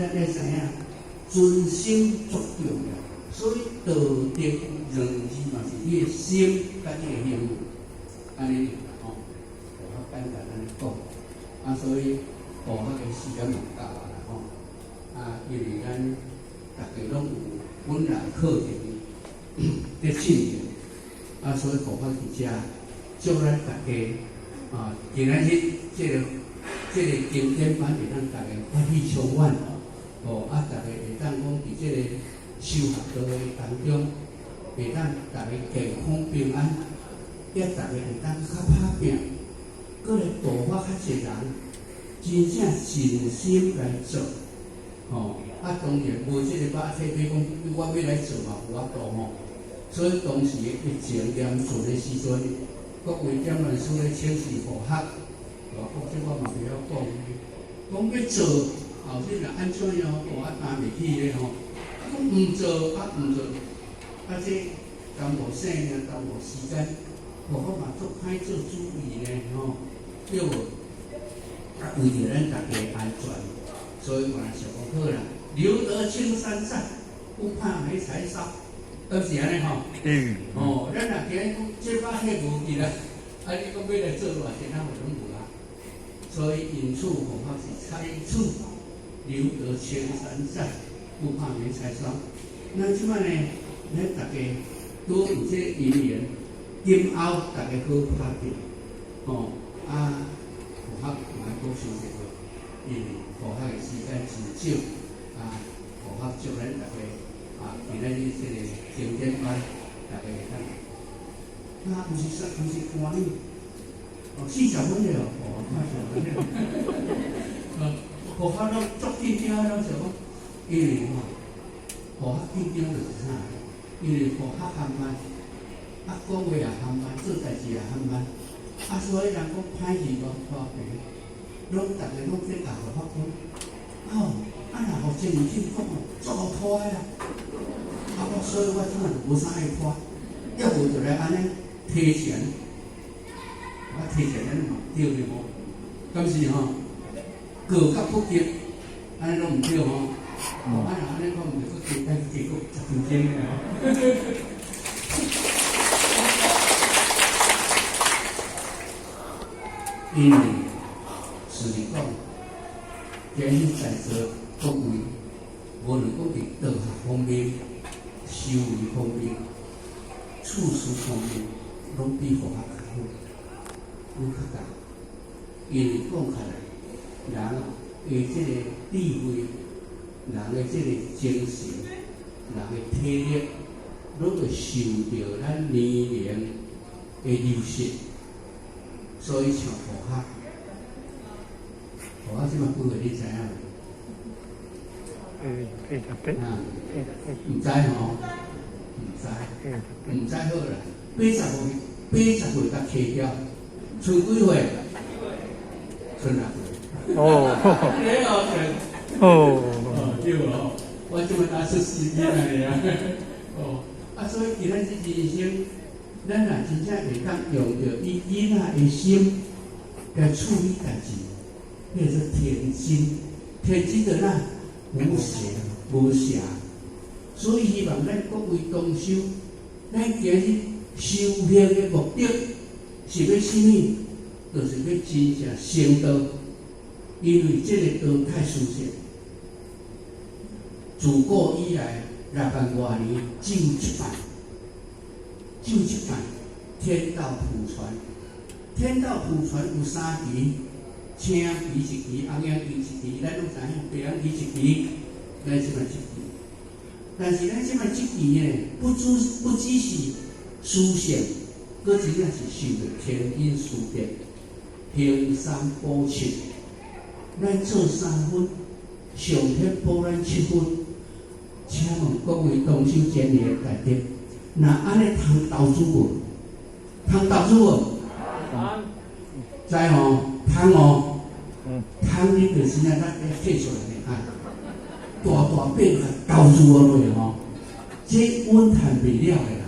咱要知影，尊心足重要。所以道德两字嘛是你的心甲你的行为，安尼吼，我简单安尼讲。所以学校的时间嘛到啦吼。因为咱大家拢有本来课程在进行，所以学校伫遮，祝咱大家今仔日这个经典班会当大家发挥充分大家会当讲伫这个修学道的当中，会当大家健康平安，也大家会当较拍拼，搁来度化较侪人，真正尽心来做。当然无即个把体比讲，我要来做嘛，有法度吼。所以当时疫情严峻的时阵，各位点老师咧请示学校，即我嘛袂晓讲，讲要做后日若安怎样，我担袂起咧吼。讲毋做，这耽误生命，耽误时间，学校嘛足歹做主意咧吼，对无？为着咱大家的安全，所以我想讲好啦。留得青山在，不怕没柴烧，都是安尼吼。咱若今日讲这把迄无去啦，你讲要来做偌济，咱有拢无啦。所以因此恐怕是采取留得青山在，不怕没柴烧。那即摆呢，咱大家都有这因缘，今后大家好拍拼，学校蛮多休息个，因为学校的时间真少。学校祝咱大家今仔日这个经典班，大家会当。毋是欢喜，40分了快40分了。学校拢足紧张，拢想讲，因为学校紧张就是啥？因为学校喊班，讲话也喊班，做代志也喊班，所以人讲歹字讲破病，拢大家拢在甲学校讲，若学这年轻讲做拖啦，所以我即满无啥爱拖，要无就来安尼提前，提前咱嘛对哩无？敢是吼？过甲不及，安尼拢毋对吼。安尼讲毋对，结果真正个因为是讲，今日在座各位，无论讲伫道学方面、修为方面、处事方面，拢比学校较好，拢较高。因为讲起来，人的这个智慧，人的这个精神，人的体力，拢会受到咱年龄的流失。所以像学校即摆几岁你知影未？毋知吼，毋知好啦。80岁甲起掉，剩几岁？剩6岁。对哦，我即摆打14年啊。所以今仔日人生，咱若真正会当用着伊囡仔的心来处理代志，迄个做天真，天真的咱无邪。所以希望咱各位同修，咱今日修行的目的是要什么？就是要真正成道，因为这个道太殊胜。自古以来6万多年，只有一摆，天道普传。天道普传有3期，青旗1期，红颜旗1期，咱拢知影，白颜旗1期，咱即摆1期。但是咱即摆1期呢，不只是殊胜，佫真正是受着天因殊别，平三补七。咱做3分，上天补咱7分。请问各位同修前年内底，若安尼通投资无？通投资无？知吼？通哦。通你就是咱摕出来的大饼投资落去吼，这稳赚袂了的啦。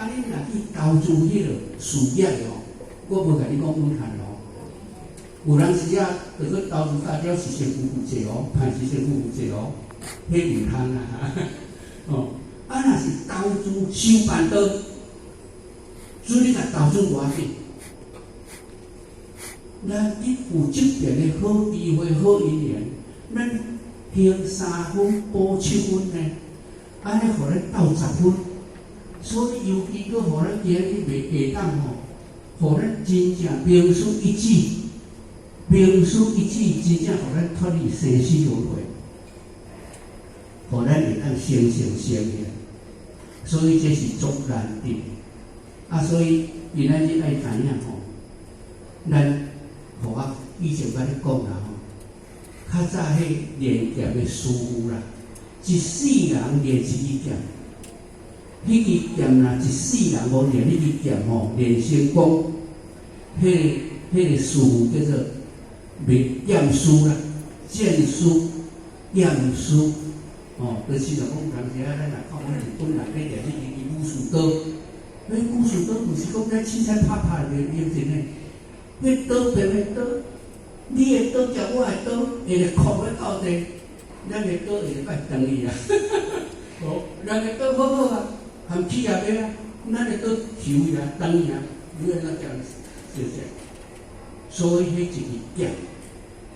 你若去投资迄个事业哦，我无甲你讲稳赚咯。有人时啊，就去投资大雕是先夫妇者哦，还是先夫妇者哦，迄唔通啊！哦，啊若是投资收办道，所以你甲投资偌济，咱你有这边的好机会、好姻缘，咱行3分补7分呢，安尼互咱斗10分，所以尤其佫互咱今日袂下当吼，互咱真正名书一指。名书一指，真正互咱脱离生死轮回，互咱会当生生生命。所以这是足难得啊！所以今仔日爱知影吼，咱互我以前甲你讲啦吼，较早迄练剑的师傅啦，一世人练一支剑，迄支剑若一世人无练迄支剑吼，练成功，迄个师傅叫做。验书啦，剑书、验书，哦，就是讲当时啊，咱若看阮日本内底练迄个武术刀，迄武术刀毋是讲咱凊彩拍拍就用真诶，迄刀边诶刀，你诶刀甲我诶刀，会着扣咧到地，咱诶刀会着摆断去啊！哦，人诶刀好好啊，含起也袂啊，咱诶刀收伊啊，断伊啊，你安怎讲？是不是？所以迄一支剑。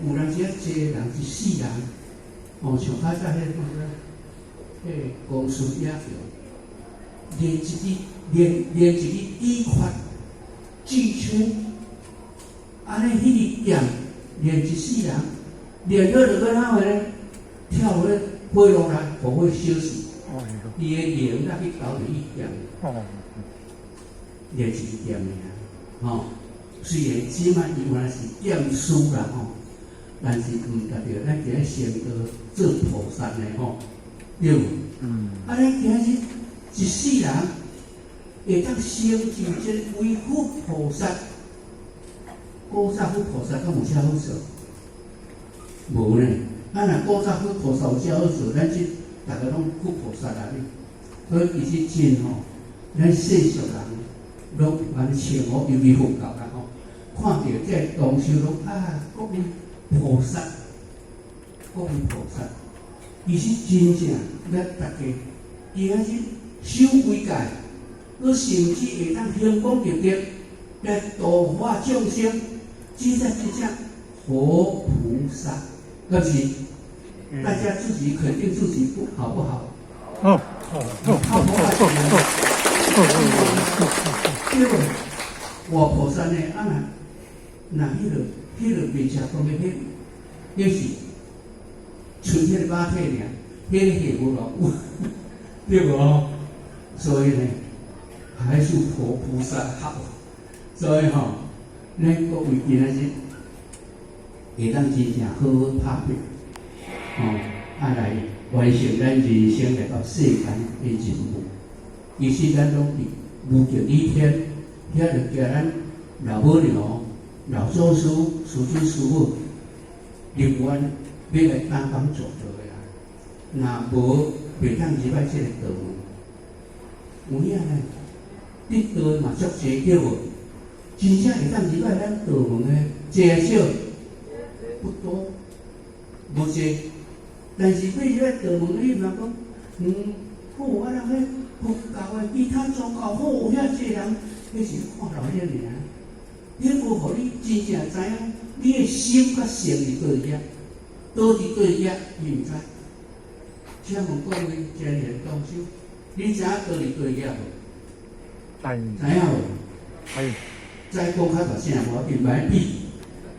有人只济人一世人，哦，像较早迄公司也叫练一支医法俱全，安尼迄支剑练一世人，练好就要哪个呢？跳迄火落来，互火烧死。伊个灵才去搞着伊剑，练一支剑尔，吼。虽然即摆伊原来是剑书啦，吼。但是毋代表咱今日成道做菩萨的吼，对无？啊，咱今日一世人会当成就这为佛菩萨，古早佛菩萨敢有遮好做？无呢。啊，若古早佛菩萨有遮好做，咱即逐个拢佛菩萨啦呢。所以其实真吼，咱世俗人拢安尼笑我，尤其佛教人吼，看到这同修拢啊，各位。菩萨，各位菩萨，其实真正咱大家，伊还是修规戒，佮甚至会当兴功立德，来度化众生，这才真正活菩萨，是不是？大家自己肯定自己不好不好？好，好不好？因为活菩萨呢，那迄个袂食讲的迄是纯迄个肉体尔，迄个血无老有，对无？所以呢，还是佛菩萨好。所以吼，咱各位今仔日会当真正好好拍拼，来完成咱人生来到世间的任务。其实咱拢伫无极里天，遐就叫咱老母娘。老祖师、师尊、师父入愿要来担当做道的啦，若无袂当入来这个道门。有影呢，你道嘛足济叫无，真正会当入来咱道门的济少不多，无济。但是要入来道门，你若讲，好啊，人迄佛教的其他宗教好，有遐济人，迄是看老遐尔。你无互你真正知影，你的心甲性伫倒遐，倒伫倒遐，你毋知。请问各位家人同修，你知影倒伫倒遐无？知影无？知。再讲较大声，我并歹比。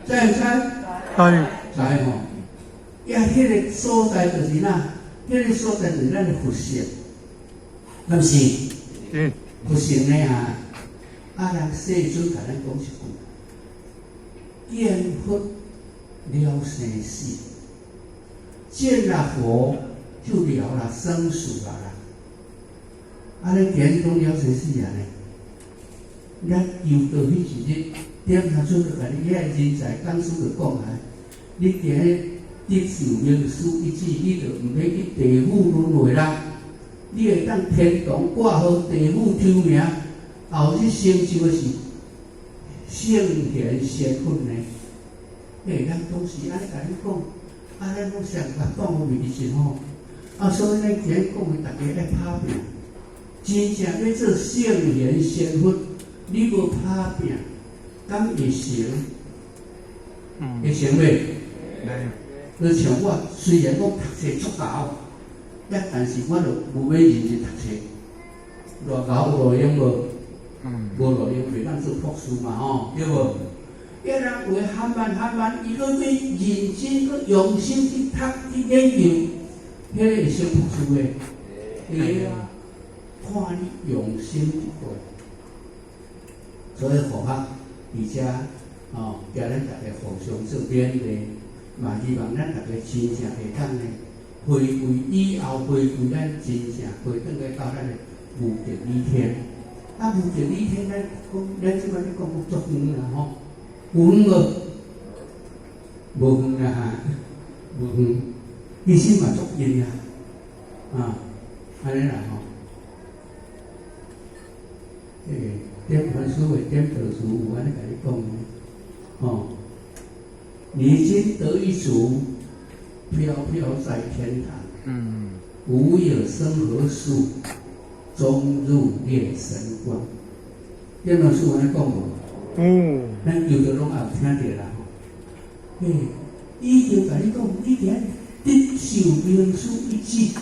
知毋知？知吼。迄个所在就是哪？迄个所在就是咱的佛性，敢是？佛性呢啊！人世尊甲咱讲一句：见佛了生死，见了佛就了了生死啊！咱今日讲了生死啊呢？咱游到迄时日，点下出就甲你遐人才讲师就讲啊，你今日接受名师一指，你就毋免去地府轮回啦，你会当天堂挂号地府抽名。后日成就的是圣贤贤君呢，咱当时安尼甲你讲，咱拢上甲讲有袂是吼，所以咱今日讲的，大家爱打拼，真正要做圣贤贤福，你无打拼，敢会成？会成袂？你像我，虽然讲读册足厚，但是我就无要认真读册，偌厚有路用无？无路用，袂当做博士嘛吼，对无？一人为喊慢，伊搁要认真搁用心去读去研究，迄个会成博士诶。会啊，看你用心去做。所以佛学而且叫咱大家互相做勉励，嘛希望咱大家真正会当呢，回归以后回归咱真正回转来到咱的无极理天。无极理天，咱即摆咧讲足远啦吼。有远无？无远啊，无远，其实嘛足近啊，安尼啦吼。点传书的点读书有安尼甲你讲你今得一足，飘飘在天堂。无有生何数，终入列神光。点传书安尼讲无？咱有的拢也有听着啦吼。已经甲你讲，你今得受名书一字，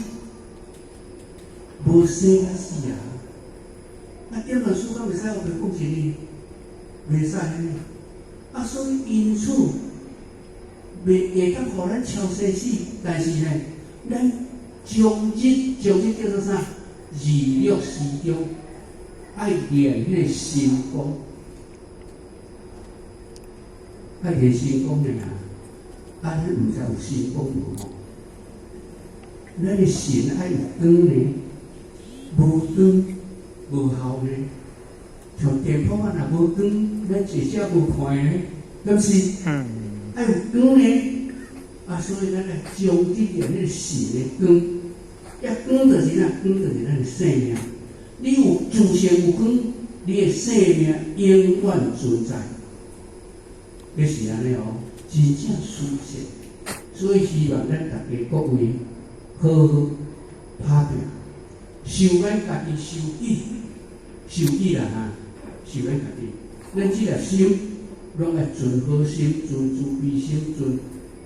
无生甲死啊！点传书敢袂使有白讲一呢？袂使呢。所以因此，会当互咱超生死，但是呢，咱将日叫做啥？日落时中，爱练迄个心功。爱练心功的人，咱毋知有心功无？咱的心爱有光呢，无光无效呢。像电风啊，若无光，咱坐车无快呢，敢是？爱有光呢，所以咱来将这点迄个心的光，光就是啥？光就是咱的生命。你有自身有光，你的生命永远存在。这是安尼真正舒适。所以希望咱大家各位好好打拼，受咱家己受益啦受咱家己。咱即个心，拢爱存好心，存慈悲心，存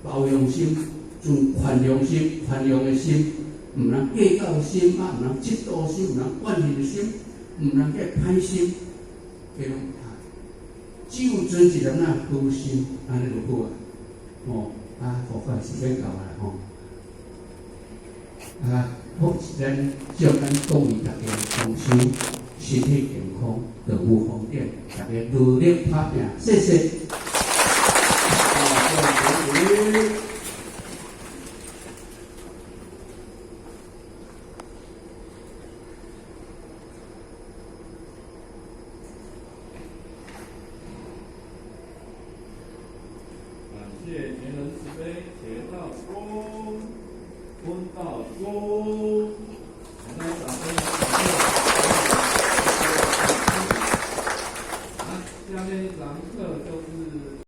包容心，存宽容心，宽容的心，毋能计较心，毋能嫉妒心，毋能怨恨的心，毋能计歹心，这拢只有存一粒那好心，安尼就好啊。佛法时间到啦好，咱祝咱各位大家同修身体健康，道无方便，大家努力打拼，谢谢。